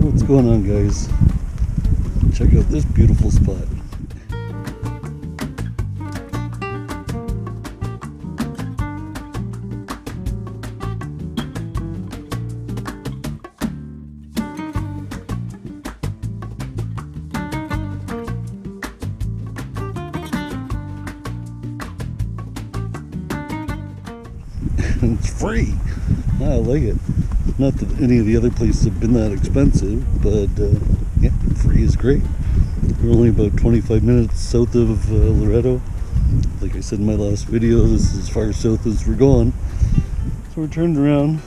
What's going on, guys? Check out this beautiful spot. It's free. I like it. Not that any of the other places have been that expensive, but yeah, free is great. We're only about 25 minutes south of Loretto. Like I said in my last video, this is as far south as we're going. So we're turned around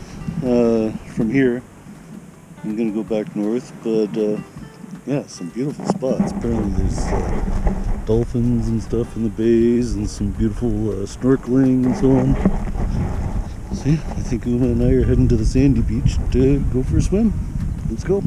from here. I'm gonna go back north, but yeah, some beautiful spots. Apparently there's dolphins and stuff in the bays and some beautiful snorkeling and so on. So yeah, I think Uma and I are heading to the sandy beach to go for a swim. Let's go.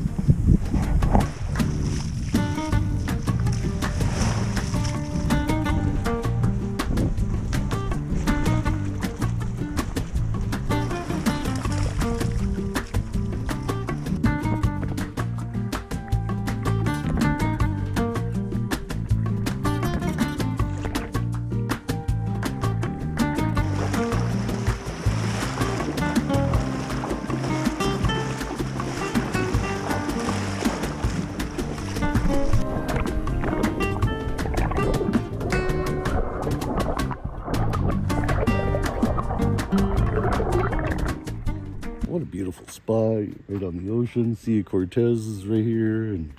What a beautiful spot, right on the ocean. Sea of Cortez is right here, and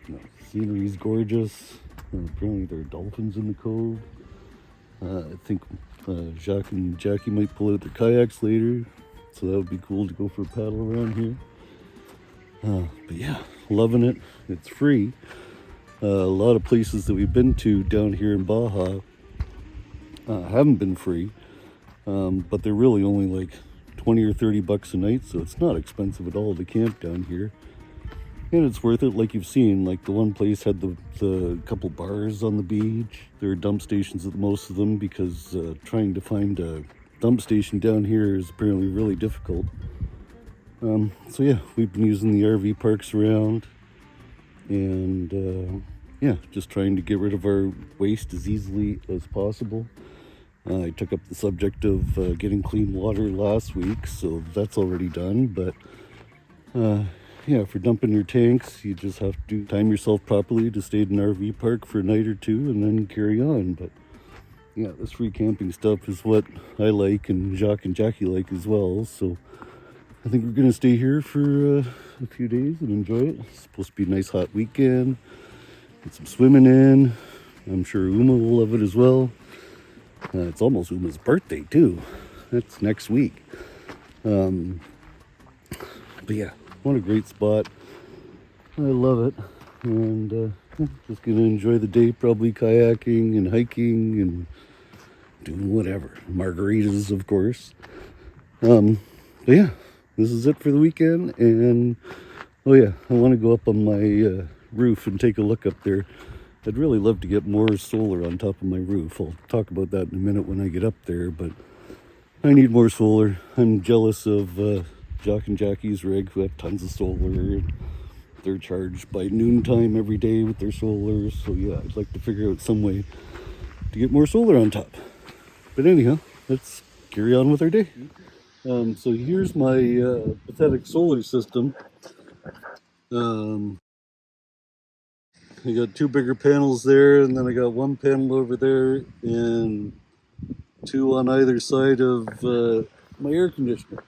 you know, scenery is gorgeous. Apparently there are dolphins in the cove. I think Jacques and Jackie might pull out their kayaks later, so that would be cool to go for a paddle around here. But yeah, loving it. It's free. A lot of places that we've been to down here in Baja haven't been free, but they're really only like 20 or 30 bucks a night, so it's not expensive at all to camp down here, and it's worth it. Like you've seen, like the one place had the couple bars on the beach. There are dump stations at most of them, because trying to find a dump station down here is apparently really difficult. So yeah, we've been using the RV parks around, and yeah, just trying to get rid of our waste as easily as possible. I took up the subject of getting clean water last week, so that's already done. But yeah, for dumping your tanks, you just have to time yourself properly to stay at an RV park for a night or two and then carry on. But yeah, this free camping stuff is what I like, and Jacques and Jackie like as well. So I think we're going to stay here for a few days and enjoy it. It's supposed to be a nice hot weekend. Get some swimming in. I'm sure Uma will love it as well. It's almost Uma's birthday too. That's next week. But yeah, what a great spot. I love it. And just gonna enjoy the day, probably kayaking and hiking and doing whatever. Margaritas, of course. But yeah, this is it for the weekend. And oh yeah, I want to go up on my roof and take a look up there. I'd really love to get more solar on top of my roof. I'll talk about that in a minute when I get up there, but I need more solar. I'm jealous of Jacques and Jackie's rig, who have tons of solar. They're charged by noontime every day with their solar, so yeah, I'd like to figure out some way to get more solar on top. But anyhow, let's carry on with our day. So here's my pathetic solar system. I got two bigger panels there, and then I got one panel over there, and two on either side of my air conditioner.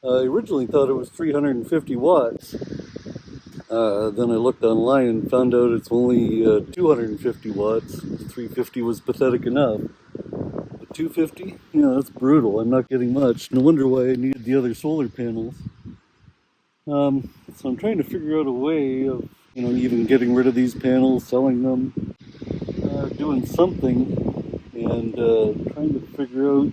I originally thought it was 350 watts. Then I looked online and found out it's only 250 watts. 350 was pathetic enough. But 250? Yeah, that's brutal. I'm not getting much. No wonder why I needed the other solar panels. So I'm trying to figure out a way of, you know, even getting rid of these panels, selling them, doing something, and trying to figure out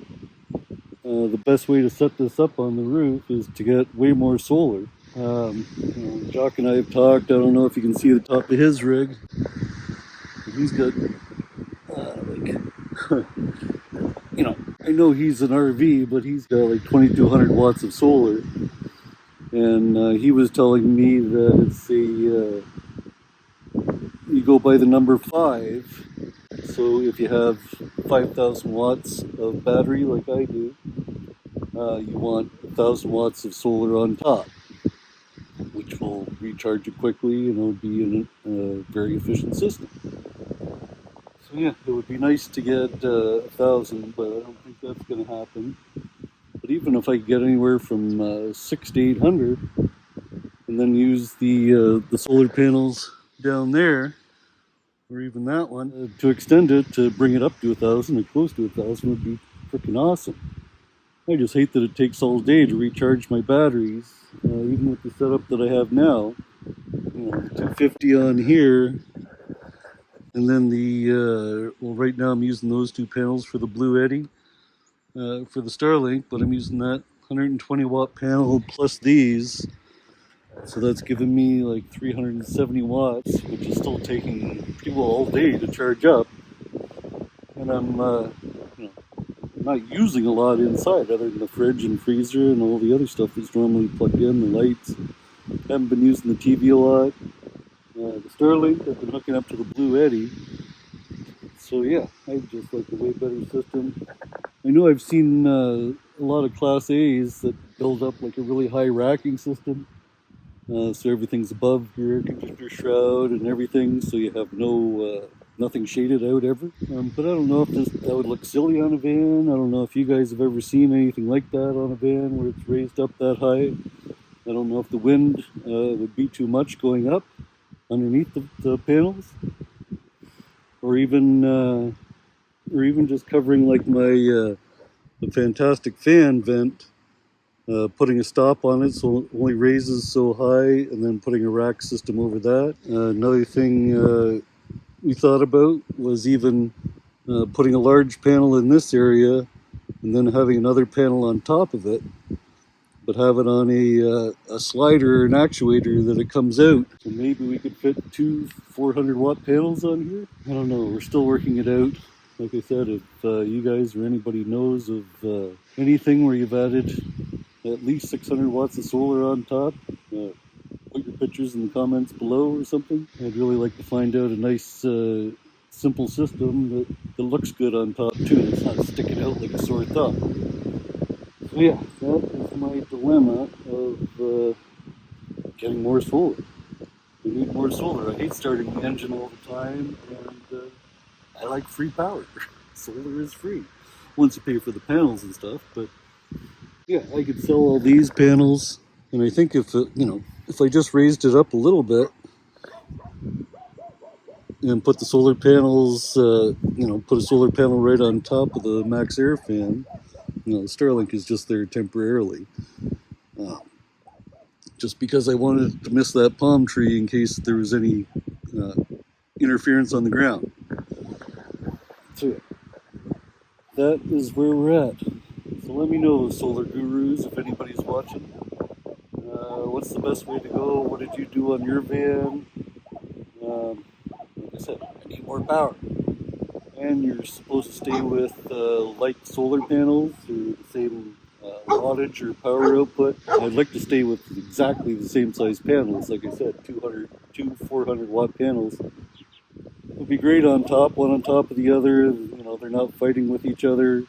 the best way to set this up on the roof is to get way more solar. You know, Jock and I have talked. I don't know if you can see the top of his rig. He's got like you know, I know he's an RV, but he's got like 2200 watts of solar. and he was telling me that it's a you go by the number 5. So if you have 5,000 watts of battery like I do, you want 1,000 watts of solar on top, which will recharge it quickly and it'll be a very efficient system. So yeah, it would be nice to get 1,000, but I don't think that's going to happen. But even if I get anywhere from 6 to 800, and then use the solar panels down there, or even that one, to extend it to bring it up to 1,000 or close to 1,000 would be freaking awesome. I just hate that it takes all day to recharge my batteries, even with the setup that I have now. 250 on here, and then well, right now I'm using those 2 panels for the Blue Eddy, for the Starlink, but I'm using that 120 watt panel plus these. So that's giving me like 370 watts, which is still taking pretty well all day to charge up. And I'm not using a lot inside other than the fridge and freezer and all the other stuff that's normally plugged in, the lights. Haven't been using the TV a lot. The Starlink, I've been hooking up to the Blue Eddy. So yeah, I just like a way better system. I know I've seen a lot of Class A's that build up like a really high racking system. So everything's above your air conditioner shroud and everything, so you have nothing shaded out ever. But I don't know if that would look silly on a van. I don't know if you guys have ever seen anything like that on a van where it's raised up that high. I don't know if the wind would be too much going up underneath the panels, or even just covering like my the fantastic fan vent. Putting a stop on it so it only raises so high, and then putting a rack system over that. Another thing we thought about was even putting a large panel in this area and then having another panel on top of it, but have it on a slider or an actuator that it comes out. So maybe we could fit 2 400 watt panels on here. I don't know, we're still working it out. Like I said, if you guys or anybody knows of anything where you've added at least 600 watts of solar on top, put your pictures in the comments below or something. I'd really like to find out a nice simple system that looks good on top too. It's not sticking out like a sore thumb. So yeah, that is my dilemma of getting more solar. We need more solar. I hate starting the engine all the time, and I like free power. Solar is free once you pay for the panels and stuff, but yeah, I could sell all these panels, and I think if I just raised it up a little bit and put the solar panels, put a solar panel right on top of the Max Air fan, the Starlink is just there temporarily, just because I wanted to miss that palm tree in case there was any interference on the ground. So that is where we're at. So let me know, solar gurus, if anybody's watching. What's the best way to go? What did you do on your van? Like I said, I need more power. And you're supposed to stay with light solar panels or the same wattage or power output. I'd like to stay with exactly the same size panels. Like I said, 2 400 watt panels. Would be great on top, one on top of the other. They're not fighting with each other.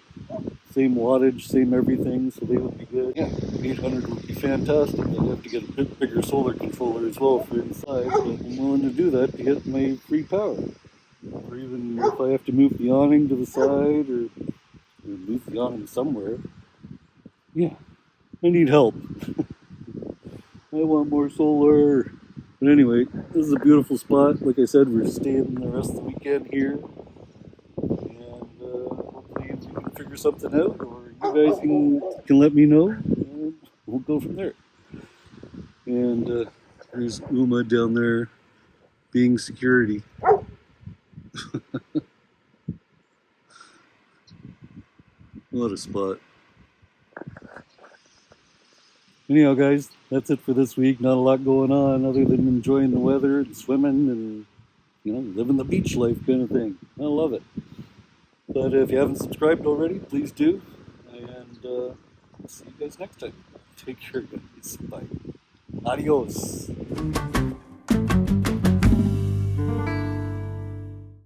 Same wattage, same everything, so they would be good. Yeah, 800 would be fantastic. I'd have to get a bit bigger solar controller as well for inside, but I'm willing to do that to get my free power. Or even if I have to move the awning to the side, or move the awning somewhere. Yeah, I need help. I want more solar. But anyway, this is a beautiful spot. Like I said, we're staying the rest of the weekend here. Hopefully we can figure something out, or you guys can let me know, and we'll go from there. And there's Uma down there being security. What a spot. Anyhow, guys, that's it for this week. Not a lot going on other than enjoying the weather and swimming and living the beach life kind of thing. I love it. But if you haven't subscribed already, please do. And see you guys next time. Take care, guys. Bye. Adios.